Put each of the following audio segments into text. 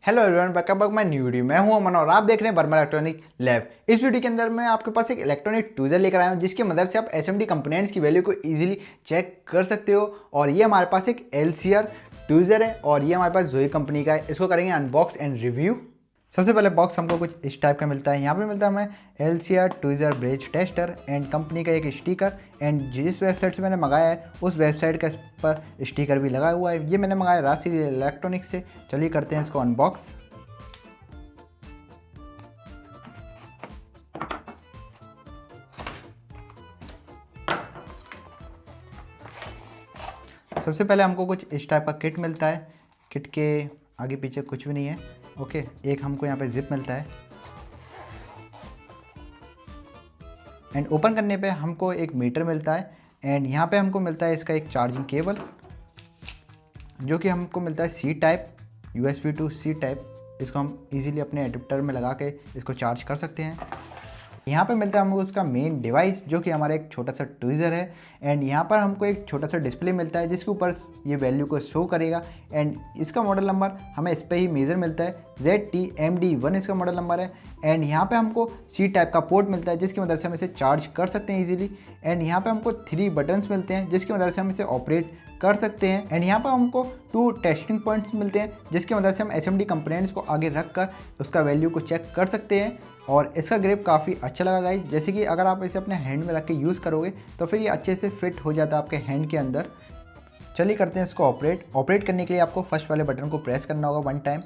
Hello everyone, welcome back my new video. मैं हूं अमन और आप देख रहे हैं वर्मा इलेक्ट्रॉनिक लैब। इस वीडियो के अंदर मैं आपके पास एक इलेक्ट्रॉनिक ट्विज़र लेकर आया हूं जिसकी मदद से आप एसएमडी कंपोनेंट्स की वैल्यू को इजीली चेक कर सकते हो। और ये हमारे पास एक एलसीआर ट्विज़र है और ये हमारे पास जोई कंपनी का है। इसको करेंगे अनबॉक्स एंड रिव्यू। सबसे पहले बॉक्स हमको कुछ इस टाइप का मिलता है। यहाँ पे मिलता है हमें LCR tweezer bridge tester and company का एक स्टिकर। एंड जिस वेबसाइट से मैंने मंगाया है उस वेबसाइट का इस पर स्टिकर भी लगा हुआ है। ये मैंने मंगाया राशि इलेक्ट्रॉनिक्स से। चलिए करते हैं इसको अनबॉक्स। सबसे पहले हमको कुछ इस टाइप का किट मिलता है। किट के आगे पीछे कुछ भी नहीं है। ओके, एक हमको यहाँ पे जिप मिलता है एंड ओपन करने पे हमको एक मीटर मिलता है। एंड यहाँ पे हमको मिलता है इसका एक चार्जिंग केबल जो कि हमको मिलता है C type, USB to C type. इसको हम इजीली अपने एडाप्टर में लगा के इसको चार्ज कर सकते हैं। यहाँ पे मिलता है हमको उसका मेन डिवाइस जो कि हमारा एक छोटा सा ट्विज़र है। एंड यहाँ पर हमको एक छोटा सा डिस्प्ले मिलता है जिसके ऊपर ये वैल्यू को शो करेगा। एंड इसका मॉडल नंबर हमें इस पर ही मेज़र मिलता है, ZTMD1 इसका मॉडल नंबर है। एंड यहाँ पे हमको C टाइप का पोर्ट मिलता है जिसकी मदद से हम इसे चार्ज कर सकते हैं ईजिली। एंड यहाँ पे हमको 3 बटन्स मिलते हैं जिसकी मदद से हम इसे ऑपरेट कर सकते हैं। एंड यहाँ पर हमको 2 टेस्टिंग पॉइंट्स मिलते हैं जिसकी मदद से हम एसएमडी कंपोनेंट्स को आगे रख कर उसका वैल्यू को चेक कर सकते हैं। और इसका ग्रिप काफ़ी अच्छा लगा गाइस, जैसे कि अगर आप इसे अपने हैंड में रख के यूज़ करोगे तो फिर ये अच्छे से फिट हो जाता है आपके हैंड के अंदर। चलिए करते हैं इसको ऑपरेट करने के लिए आपको फर्स्ट वाले बटन को प्रेस करना होगा 1 टाइम।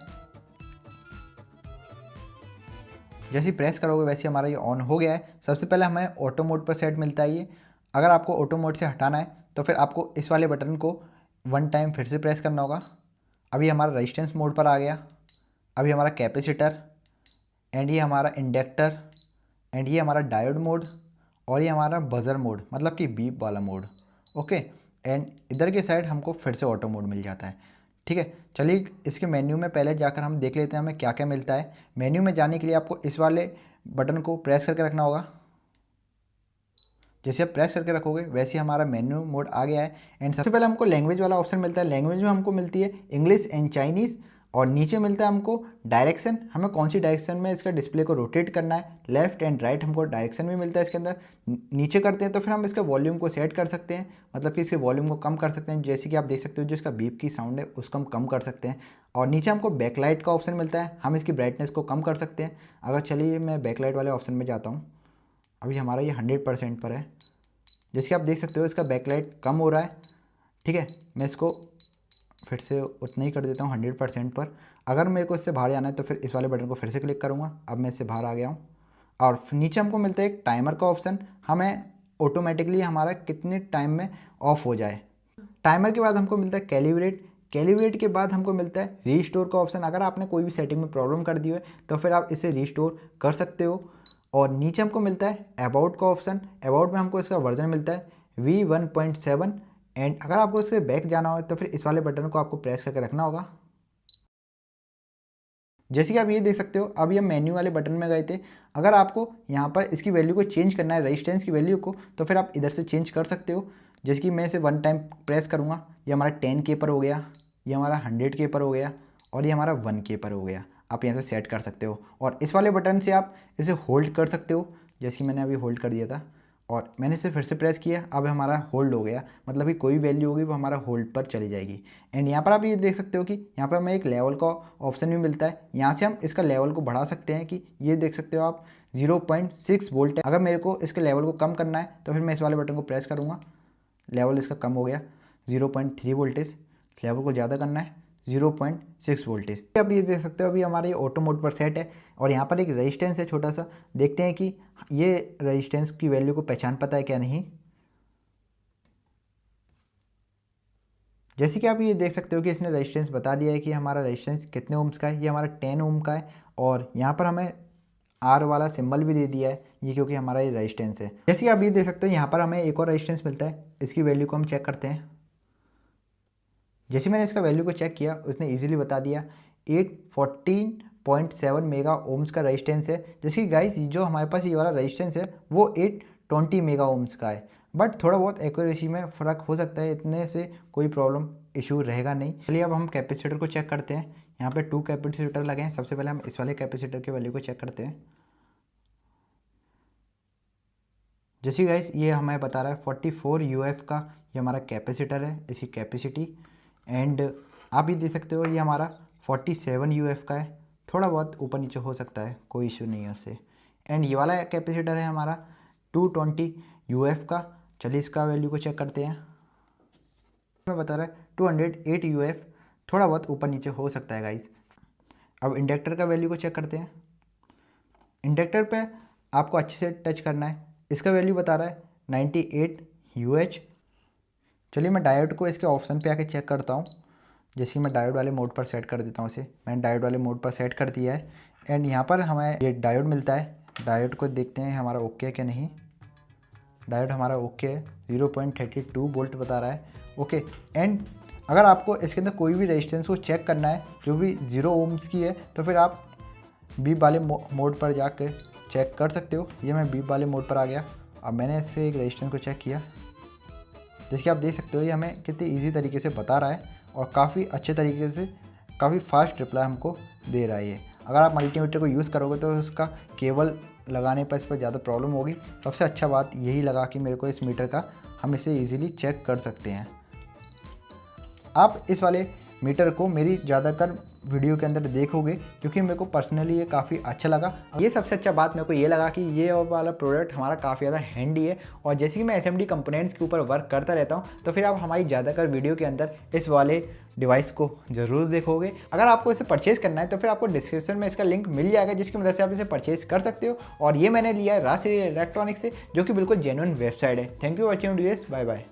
जैसे ही प्रेस करोगे वैसे हमारा ये ऑन हो गया है। सबसे पहले हमें ऑटो मोड पर सेट मिलता है ये। अगर आपको ऑटो मोड से हटाना है तो फिर आपको इस वाले बटन को 1 टाइम फिर से प्रेस करना होगा। अभी हमारा रेजिस्टेंस मोड पर आ गया। अभी हमारा कैपेसिटर एंड ये हमारा इंडक्टर एंड ये हमारा डायोड मोड और ये हमारा बज़र मोड मतलब कि बीप वाला मोड। ओके, एंड इधर के साइड हमको फिर से ऑटो मोड मिल जाता है। ठीक है, चलिए इसके मेन्यू में पहले जाकर हम देख लेते हैं हमें क्या क्या मिलता है। मेन्यू में जाने के लिए आपको इस वाले बटन को प्रेस करके रखना होगा। जैसे आप प्रेस करके रखोगे वैसे ही हमारा मेन्यू मोड आ गया है। एंड सबसे पहले हमको लैंग्वेज वाला ऑप्शन मिलता है। लैंग्वेज में हमको मिलती है इंग्लिश एंड चाइनीज़। और नीचे मिलता है हमको डायरेक्शन, हमें कौन सी डायरेक्शन में इसका डिस्प्ले को रोटेट करना है। लेफ्ट एंड राइट हमको डायरेक्शन भी मिलता है इसके अंदर। नीचे करते हैं तो फिर हम इसका वॉल्यूम को सेट कर सकते हैं, मतलब कि इसके वॉल्यूम को कम कर सकते हैं। जैसे कि आप देख सकते हो जो इसका बीप की साउंड है उसको हम कम कर सकते हैं। और नीचे हमको बैकलाइट का ऑप्शन मिलता है, हम इसकी ब्राइटनेस को कम कर सकते हैं। अगर चलिए मैं बैकलाइट वाले ऑप्शन में जाता हूँ। अभी हमारा ये 100% पर है। जैसे कि आप देख सकते हो इसका बैकलाइट कम हो रहा है। ठीक है, मैं इसको फिर से उतना ही कर देता हूँ 100% पर। अगर मेरे को इससे बाहर जाना है तो फिर इस वाले बटन को फिर से क्लिक करूँगा। अब मैं इससे बाहर आ गया हूँ। और नीचे हमको मिलता है एक टाइमर का ऑप्शन, हमें ऑटोमेटिकली हमारा कितने टाइम में ऑफ हो जाए। टाइमर के बाद हमको मिलता है कैलिब्रेट के बाद हमको मिलता है रीस्टोर का ऑप्शन। अगर आपने कोई भी सेटिंग में प्रॉब्लम कर दी है तो फिर आप इसे रीस्टोर कर सकते हो। और नीचे हमको मिलता है अबाउट का ऑप्शन। अबाउट में हमको इसका वर्जन मिलता है V1.7। एंड अगर आपको इसके बैक जाना हो तो फिर इस वाले बटन को आपको प्रेस करके रखना होगा। जैसे कि आप ये देख सकते हो अभी हम मेन्यू वाले बटन में गए थे। अगर आपको यहाँ पर इसकी वैल्यू को चेंज करना है, रेजिस्टेंस की वैल्यू को, तो फिर आप इधर से चेंज कर सकते हो। जैसे कि मैं इसे 1 टाइम प्रेस करूँगा, ये हमारा 10K पर हो गया, ये हमारा 100K पर हो गया और ये हमारा 1K पर हो गया। आप यहाँ से सेट कर सकते हो। और इस वाले बटन से आप इसे होल्ड कर सकते हो, जैसे कि मैंने अभी होल्ड कर दिया था और मैंने इसे फिर से प्रेस किया। अब हमारा होल्ड हो गया, मतलब कि कोई वैल्यू होगी वो हमारा होल्ड पर चली जाएगी। एंड यहाँ पर आप ये देख सकते हो कि यहाँ पर हमें एक लेवल का ऑप्शन भी मिलता है। यहाँ से हम इसका लेवल को बढ़ा सकते हैं कि ये देख सकते हो आप 0.6 वोल्ट है। अगर मेरे को इसके लेवल को कम करना है तो फिर मैं इस वाले बटन को प्रेस करूँगा। लेवल इसका कम हो गया 0.3 वोल्टेज। लेवल को ज़्यादा करना है 0.6 वोल्टेज। अब ये देख सकते हो अभी हमारे ऑटो मोड पर सेट है। और यहाँ पर एक रेजिस्टेंस है छोटा सा, देखते हैं कि ये रेजिस्टेंस की वैल्यू को पहचान पाता है क्या नहीं। जैसे कि आप ये देख सकते हो कि इसने रेजिस्टेंस बता दिया है कि हमारा रेजिस्टेंस कितने ओम्स का है। ये हमारा 10 ओम का है। और यहाँ पर हमें आर वाला सिंबल भी दे दिया है, ये क्योंकि हमारा ये रेजिस्टेंस है। जैसे कि आप ये देख सकते हो यहाँ पर हमें एक और रेजिस्टेंस मिलता है। इसकी वैल्यू को हम चेक करते हैं। जैसे मैंने इसका वैल्यू को चेक किया उसने इजीली बता दिया 814.7 मेगा ओम्स का रेजिस्टेंस है। जैसे कि गाइस जो हमारे पास ये वाला रेजिस्टेंस है वो 820 मेगा ओम्स का है। बट थोड़ा बहुत एक्यूरेसी में फ़र्क हो सकता है, इतने से कोई प्रॉब्लम इशू रहेगा नहीं। चलिए अब हम कैपेसिटर को चेक करते हैं। यहाँ पे 2 कैपेसिटर लगे हैं। सबसे पहले हम इस वाले कैपेसिटर की वैल्यू को चेक करते हैं। जैसे गाइस ये हमें बता रहा है 44 UF का ये हमारा कैपेसिटर है, इसकी कैपेसिटी। एंड आप ये देख सकते हो ये हमारा 47 UF का है, थोड़ा बहुत ऊपर नीचे हो सकता है, कोई इशू नहीं है उससे। एंड ये वाला कैपेसिटर है हमारा 220 UF का। चलिए इसका वैल्यू को चेक करते हैं। मैं बता रहा है 208 UF, थोड़ा बहुत ऊपर नीचे हो सकता है गाइस। अब इंडक्टर का वैल्यू को चेक करते हैं। इंडक्टर पे आपको अच्छे से टच करना है। इसका वैल्यू बता रहा है 98 UH। चलिए मैं डायोड को इसके ऑप्शन पे आके चेक करता हूँ। जैसे मैं डायोड वाले मोड पर सेट कर देता हूँ इसे, मैंने डायोड वाले मोड पर सेट कर दिया है। एंड यहाँ पर हमें ये डायोड मिलता है। डायोड को देखते हैं हमारा ओके है कि नहीं। डायोड हमारा ओके है, 0.32 वोल्ट बता रहा है, ओके। एंड अगर आपको इसके अंदर कोई भी रेजिस्टेंस को चेक करना है जो भी 0 ohms की है, तो फिर आप बीप वाले मोड पर जाकर चेक कर सकते हो। ये मैं बीप वाले मोड पर आ गया। अब मैंने इससे एक रेजिस्टेंस को चेक किया। जैसे कि आप देख सकते हो ये हमें कितनी ईजी तरीके से बता रहा है और काफ़ी अच्छे तरीके से, काफ़ी फास्ट रिप्लाई हमको दे रहा है ये। अगर आप मल्टीमीटर को यूज़ करोगे तो उसका केबल लगाने पर इस पर ज़्यादा प्रॉब्लम होगी। सबसे अच्छा बात यही लगा कि मेरे को इस मीटर का हम इसे ईजिली चेक कर सकते हैं। आप इस वाले मीटर को मेरी ज़्यादातर वीडियो के अंदर देखोगे क्योंकि मेरे को पर्सनली ये काफ़ी अच्छा लगा। ये सबसे अच्छा बात मेरे को ये लगा कि ये वाला प्रोडक्ट हमारा काफ़ी ज़्यादा हैंडी है। और जैसे कि मैं SMD कंपोनेंट्स के ऊपर वर्क करता रहता हूँ, तो फिर आप हमारी ज़्यादातर वीडियो के अंदर इस वाले डिवाइस को ज़रूर देखोगे। अगर आपको इसे परचेज़ करना है तो फिर आपको डिस्क्रिप्शन में इसका लिंक मिल जाएगा, जिसकी मदद से आप इसे परचेज़ कर सकते हो। और ये मैंने लिया है राजश्री इलेक्ट्रॉनिक्स से, जो कि बिल्कुल जेन्युइन वेबसाइट है। Thank you for watching videos, bye bye.